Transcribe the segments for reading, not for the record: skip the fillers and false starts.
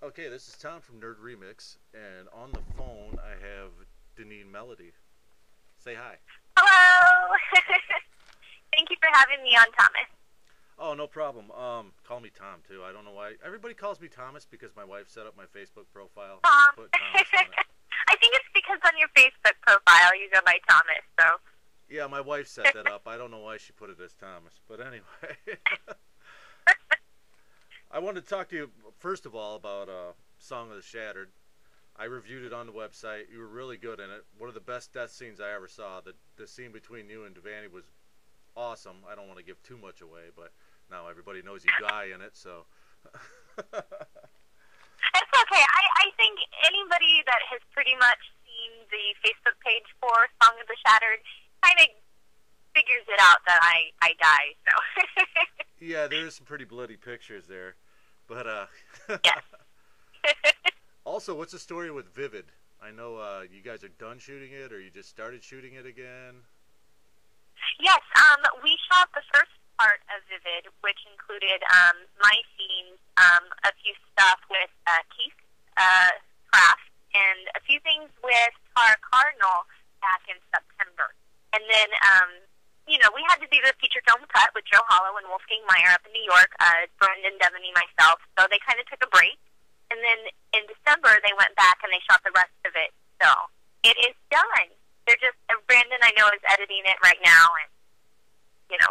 Okay, this is Tom from NerdRemix, and on the phone I have Deneen Melody. Say hi. Hello. Thank you for having me on, Thomas. Oh, no problem. Call me Tom too. I don't know why everybody calls me Thomas because my wife set up my Facebook profile and Tom. put Thomas on it. I think it's because on your Facebook profile you go by Thomas. So. Yeah, my wife set that up. I don't know why she put it as Thomas, but anyway. I wanted to talk to you first of all about Song of the Shattered. I reviewed it on the website. You were really good in it. One of the best death scenes I ever saw. The scene between you and Devaney was awesome. I don't want to give too much away, but now everybody knows you die in it, so. It's okay. I think anybody that has pretty much seen the Facebook page for Song of the Shattered kind of figures it out that I die. So. Yeah, there's some pretty bloody pictures there, but Yes. Also, what's the story with Vivid? I know you guys are done shooting it, or you just started shooting it again. Yes, we shot the first part of Vivid, which included my scenes, a few stuff with Keith Craft, and a few things with Tara Cardinal back in September. And then, we had to do the feature film cut with Joe Hollow and Wolfgang Meyer up in New York, Brendan, Devaney, myself. So they kind of took a break. And then in December, they went back and they shot the rest of it. So it is done. They're just, Brandon, I know, is editing it right now and,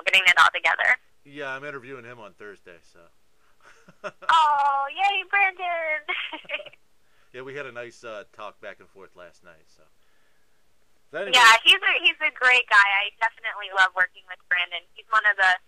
getting it all together. Yeah, I'm interviewing him on Thursday, so. Oh, yay, Brandon! Yeah, we had a nice talk back and forth last night, so. Anyway. Yeah, he's a great guy. I definitely love working with Brandon. He's one of the,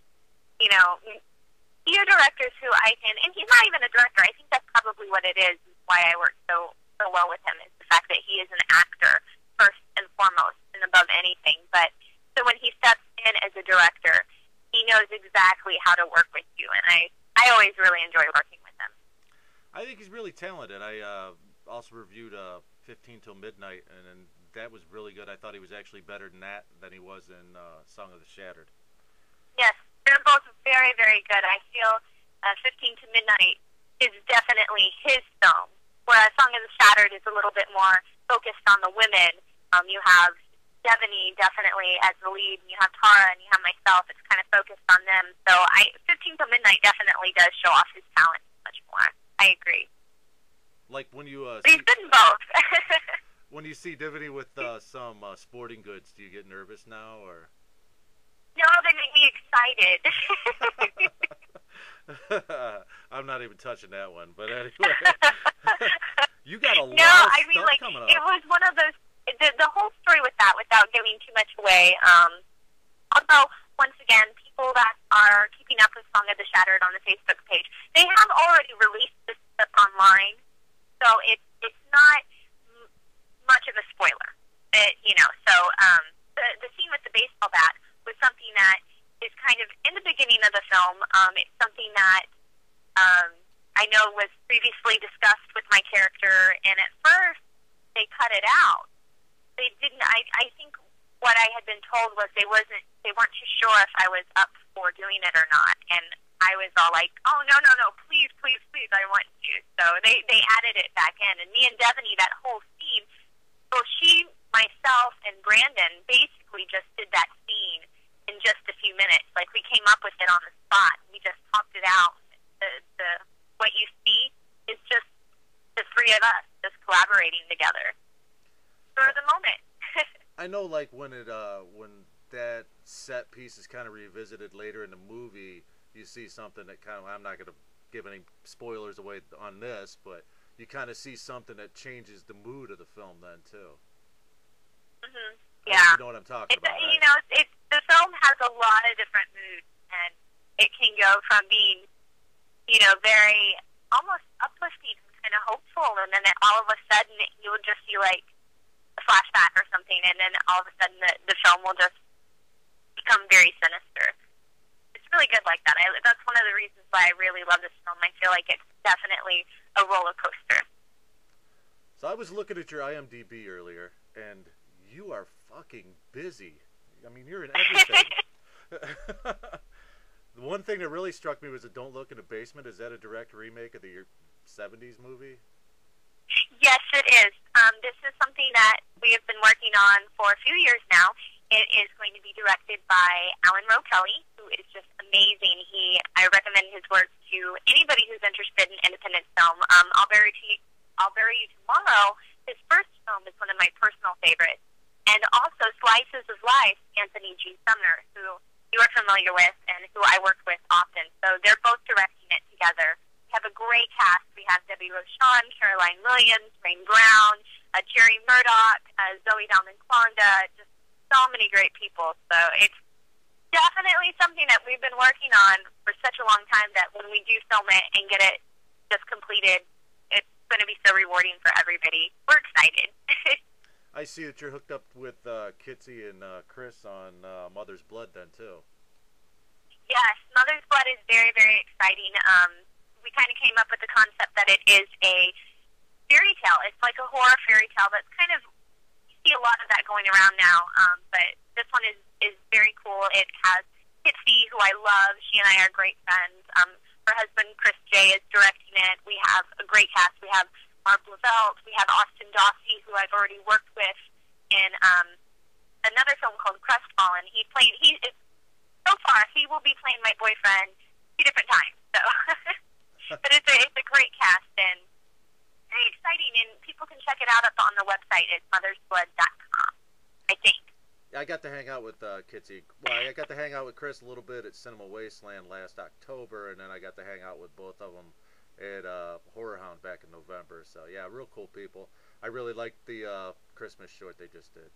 few directors who I can, and he's not even a director. I think that's probably what it is why I work so well with him, is the fact that he is an actor first and foremost and above anything. But so when he steps in as a director, he knows exactly how to work with you, and I always really enjoy working with him. I think he's really talented. I also reviewed 15 Till Midnight, and that was really good. I thought he was actually better than he was in Song of the Shattered. Yes, they're both very, very good. I feel 15 to Midnight is definitely his film, whereas Song of the Shattered is a little bit more focused on the women. You have Devaney definitely as the lead, and you have Tara, and you have myself. It's kind of focused on them. So 15 to Midnight definitely does show off his talent much more. I agree. Like when you but he's good in both. When you see Devaney with some sporting goods, do you get nervous now, or? No, they make me excited. I'm not even touching that one, but anyway. You got a lot of stuff coming up. It was one of those, the whole story with that, without giving too much away, although, once again, people that are keeping up with Song of the Shattered on the Facebook page, they have already released this stuff online, so it's not much of a spoiler. The scene with the baseball bat was something that is kind of in the beginning of the film. It's something that I know was previously discussed with my character, and at first they cut it out. They didn't. I think what I had been told was they weren't too sure if I was up for doing it or not, and I was all like, oh no, please, I want to. So they added it back in, and me and Devaney, that whole scene. So she, myself, and Brandon basically just did that scene in just a few minutes. Like, we came up with it on the spot. We just talked it out. What you see is just the three of us just collaborating together for the moment. I know, like, when that set piece is kind of revisited later in the movie, you see something that kind of, I'm not going to give any spoilers away on this, but you kind of see something that changes the mood of the film then, too. Mm-hmm. Yeah. You know what I'm talking about, right? The film has a lot of different moods, and it can go from being, very almost uplifting and kind of hopeful, and then all of a sudden you'll just see, like, a flashback or something, and then all of a sudden the film will just become very sinister. It's really good like that. That's one of the reasons why I really love this film. I feel like it's definitely a roller coaster. So I was looking at your IMDb earlier, and you are fucking busy. I mean, you're in everything. The one thing that really struck me was the Don't Look in the Basement. Is that a direct remake of the '70s movie? Yes, it is. This is something that we have been working on for a few years now. It is going to be directed by Alan Rowe Kelly, who is just amazing. I recommend his work to anybody who's interested in independent film. I'll Bury You Tomorrow. His first film is one of my personal favorites, and also Slices of Life, Anthony G. Sumner, who you are familiar with and who I work with often. So they're both directing it together. We have a great cast. We have Debbie Rochon, Caroline Williams, Rain Brown, Jerry Murdoch, Zoe Dalman-Klonda, just so many great people. So it's definitely something that we've been working on for such a long time that when we do film it and get it just completed, it's going to be so rewarding for everybody. We're excited. I see that you're hooked up with Kitsy and Chris on Mother's Blood then, too. Yes, Mother's Blood is very, very exciting. We kind of came up with the concept that it is a fairy tale. It's like a horror fairy tale that's kind of, you see a lot of that going around now, but this one is very cool. It has Kitsy, who I love. She and I are great friends. Her husband, Chris J., is directing it. We have a great cast. We have Mark Lavelt. We have Austin Dossie, who I've already worked with in another film called Crestfallen. So far, he will be playing my boyfriend 2 different times. So, but it's a great cast and very exciting, and people can check it out up on the website. It's mothersblood.com, I think. I got to hang out with Kitsy. Well, I got to hang out with Chris a little bit at Cinema Wasteland last October, and then I got to hang out with both of them at Horror Hound back in November. So, yeah, real cool people. I really liked the Christmas short they just did.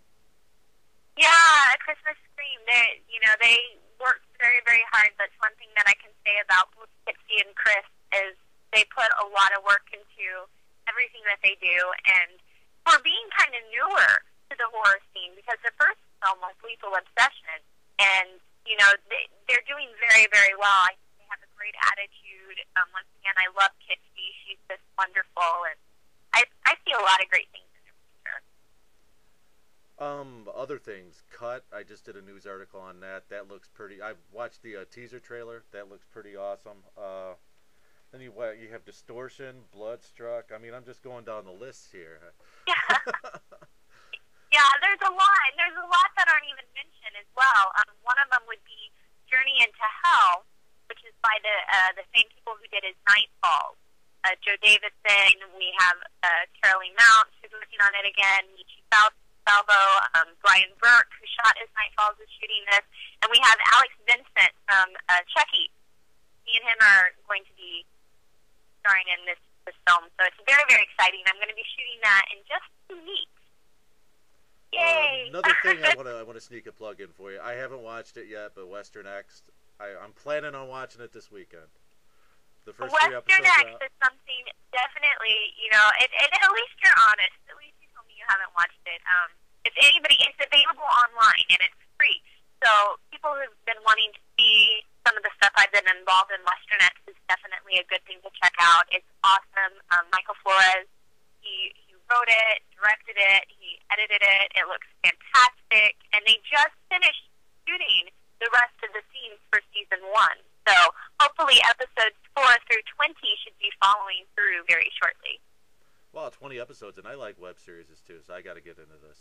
Yeah, A Christmas Scream. They worked very, very hard. That's one thing that I can say about both Kitsy and Chris is they put a lot of work into everything that they do, and for being kind of newer to the horror scene, because the first film was Lethal Obsession, and they're doing very, very well. I think they have a great attitude. Once again, I love Kitsy. She's just wonderful, and I see a lot of great things in her future. Other things. Cut. I just did a news article on that. That looks pretty. I watched the teaser trailer. That looks pretty awesome. Then you have Distortion, Bloodstruck. I mean, I'm just going down the list here. Yeah. Yeah, there's a lot. There's a lot that aren't even mentioned as well. One of them would be Journey into Hell, which is by the same people who did his Nightfall. Joe Davison. We have Caroline Mounts, who's working on it again. Michi Salvo, Brian Burke, who shot his Nightfalls, is shooting this, and we have Alex Vincent from Chucky. Me and him are going to be starring in this film, so it's very, very exciting. I'm going to be shooting that in just 2 weeks. Yay! Another thing I want to sneak a plug in for you. I haven't watched it yet, but Western X. I'm planning on watching it this weekend. The first 3 episodes. Western X is something definitely. At least you're honest. At least you told me you haven't watched it. If anybody, it's available online and it's free. So people who've been wanting to see some of the stuff I've been involved in, Western X is definitely a good thing to check out. It's awesome. Michael Flores, he wrote it, directed it, he edited it. It looks fantastic, and they just finished shooting the rest of the scenes for season 1. So hopefully episodes 4 through 20 should be following through very shortly. Well, 20 episodes, and I like web series too, so I got to get into this.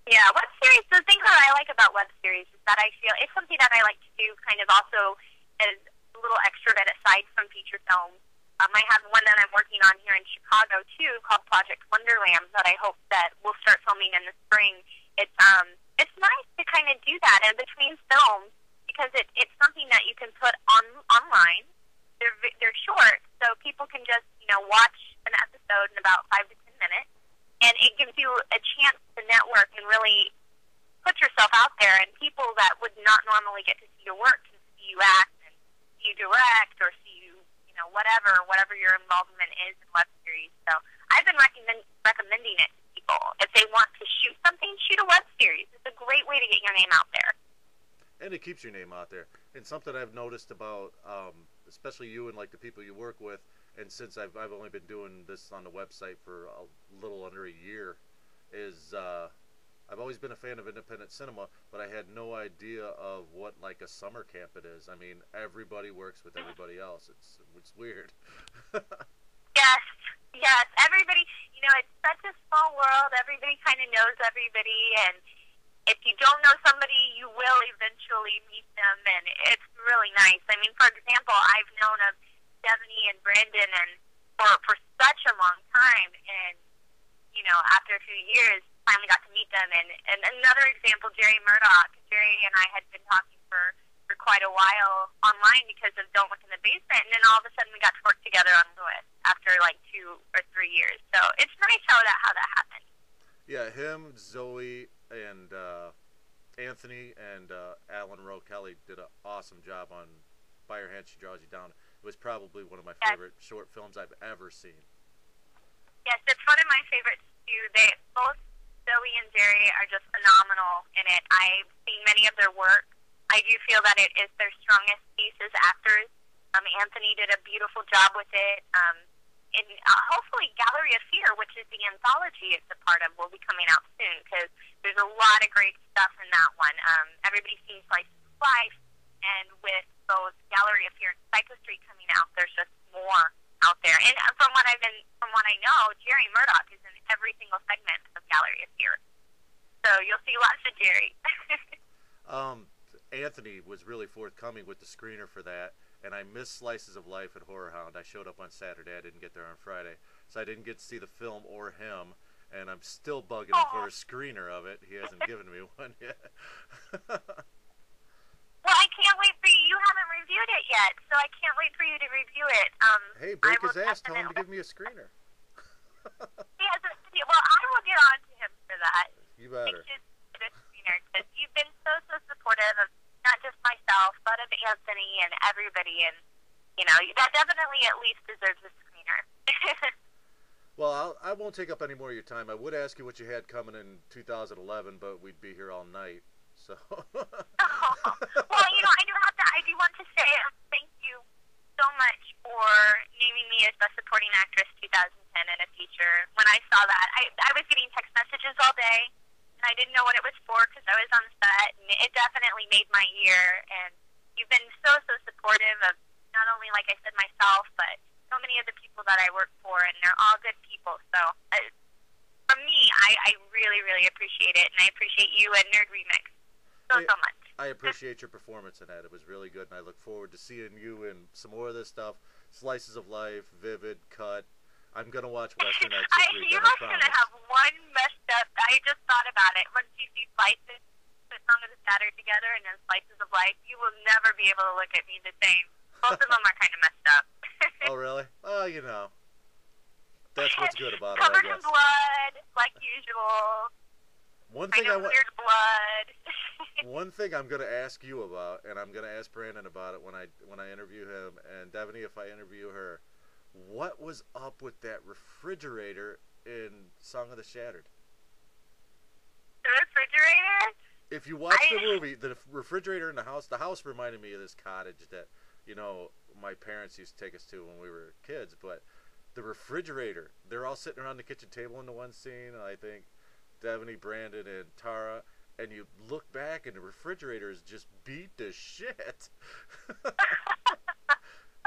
Yeah, web series, the thing that I like about web series is that I feel it's something that I like to do kind of also as a little extra bit aside from feature films. I have one that I'm working on here in Chicago, too, called Project Wonderland, that I hope that we'll start filming in the spring. It's nice to kind of do that in between films because it's something that you can put online. They're short, so people can just, watch an episode in about 5 to 10 minutes. And it gives you a chance to network and really put yourself out there, and people that would not normally get to see your work can see you act and see you direct or see you, whatever your involvement is in web series. So I've been recommending it to people. If they want to shoot something, shoot a web series. It's a great way to get your name out there. And it keeps your name out there. And something I've noticed about, especially you and like the people you work with, and since I've only been doing this on the website for a little under a year, is I've always been a fan of independent cinema, but I had no idea of what like a summer camp it is. I mean, everybody works with everybody else. It's weird. Yes, everybody, it's such a small world. Everybody kind of knows everybody, and if you don't know somebody, you will eventually meet them, and it's really nice. I mean, for example, I've known of Devaney and Brandon and for such a long time, and after a few years, finally got to meet them. And another example, Jerry Murdoch. Jerry and I had been talking for quite a while online because of Don't Look in the Basement, and then all of a sudden we got to work together on Lewis after like 2 or 3 years. So it's nice how that happened. Yeah, him, Zoe, and Anthony, and Alan Rowe Kelly did an awesome job on By Your Hand She Draws You Down. It was probably one of my favorite short films I've ever seen. Yes, it's one of my favorites too. They both, Zoe and Jerry, are just phenomenal in it. I've seen many of their work. I do feel that it is their strongest piece as actors. Anthony did a beautiful job with it. And hopefully Gallery of Fear, which is the anthology it's a part of, will be coming out soon because there's a lot of great stuff in that one. Everybody sees Slices of Life, and with both Gallery of Fear and Psycho Street coming out, there's just more out there. And from what I know, Jerry Murdoch is in every single segment of Gallery of Fear, so you'll see lots of Jerry. Anthony was really forthcoming with the screener for that, and I missed Slices of Life at Horror Hound. I showed up on Saturday. I didn't get there on Friday, so I didn't get to see the film or him, and I'm still bugging him for a screener of it. He hasn't given me one yet. Well, I can't wait for you. You haven't reviewed it yet, so I can't wait for you to review it. Hey, break his ass. Tell him to give me a screener. Well, I will get on to him for that. You better. Because you've been so supportive of not just myself, but of Anthony and everybody, and that definitely at least deserves a screener. Well, I won't take up any more of your time. I would ask you what you had coming in 2011, but we'd be here all night. So. Well, I do want to say thank you so much for naming me as Best Supporting Actress 2010 in a feature. When I saw that, I was getting text messages all day. And I didn't know what it was for because I was on set, and it definitely made my year. And you've been so supportive of not only, like I said, myself, but so many of the people that I work for, and they're all good people. So from me, I really, really appreciate it, and I appreciate you and NerdRemix so much. I appreciate your performance in that. It was really good, and I look forward to seeing you in some more of this stuff. Slices of Life, Vivid, Cut. I'm going to watch Western Nights this week. You're going to have one messed up. I just thought about it. Once you see Slices, the Song of the Shattered together, and then Slices of Life, you will never be able to look at me the same. Both of them are kind of messed up. Oh, really? Oh, that's what's good about it, Covered I guess. in blood, like usual. One thing weird blood. One thing I'm going to ask you about, and I'm going to ask Brandon about it when I interview him, and Devaney if I interview her. What was up with that refrigerator in Song of the Shattered? The refrigerator? If you watch the movie, the refrigerator in the house reminded me of this cottage that, my parents used to take us to when we were kids. But the refrigerator, they're all sitting around the kitchen table in the one scene. I think Devaney, Brandon, and Tara. And you look back, and the refrigerator is just beat to shit.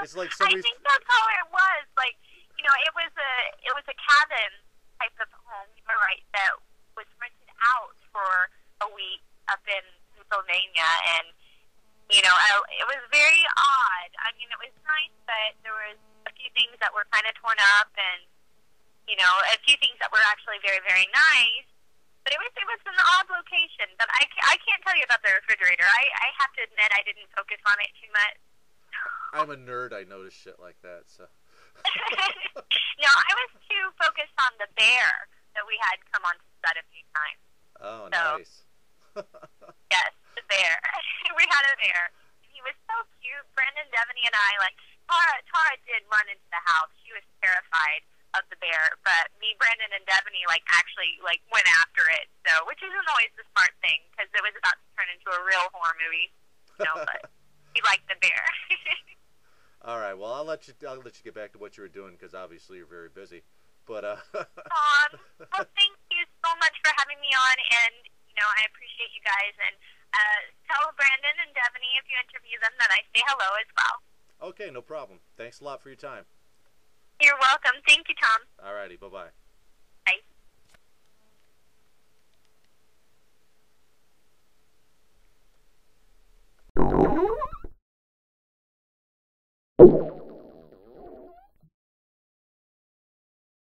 It's like somebody's... I think that's how it was. Like, it was a cabin type of home. You're right, that was rented out for a week up in Pennsylvania, and it was very odd. I mean, it was nice, but there was a few things that were kind of torn up, and a few things that were actually very, very nice. But it was an odd location. But I can't tell you about the refrigerator. I have to admit I didn't focus on it too much. I'm a nerd. I notice shit like that. So. No, I was too focused on the bear that we had come on set a few times. Oh, nice. Yes, the bear. We had a bear. And he was so cute. Brandon, Devaney, and I, Tara did run into the house. She was terrified of the bear, but me, Brandon, and Devaney actually went after it. So, which isn't always the smart thing because it was about to turn into a real horror movie. But he liked the bear. All right. Well, I'll let you get back to what you were doing because obviously you're very busy. But well, thank you so much for having me on, and I appreciate you guys. And tell Brandon and Devaney if you interview them that I say hello as well. Okay, no problem. Thanks a lot for your time. You're welcome. Thank you, Tom. Alrighty, bye-bye.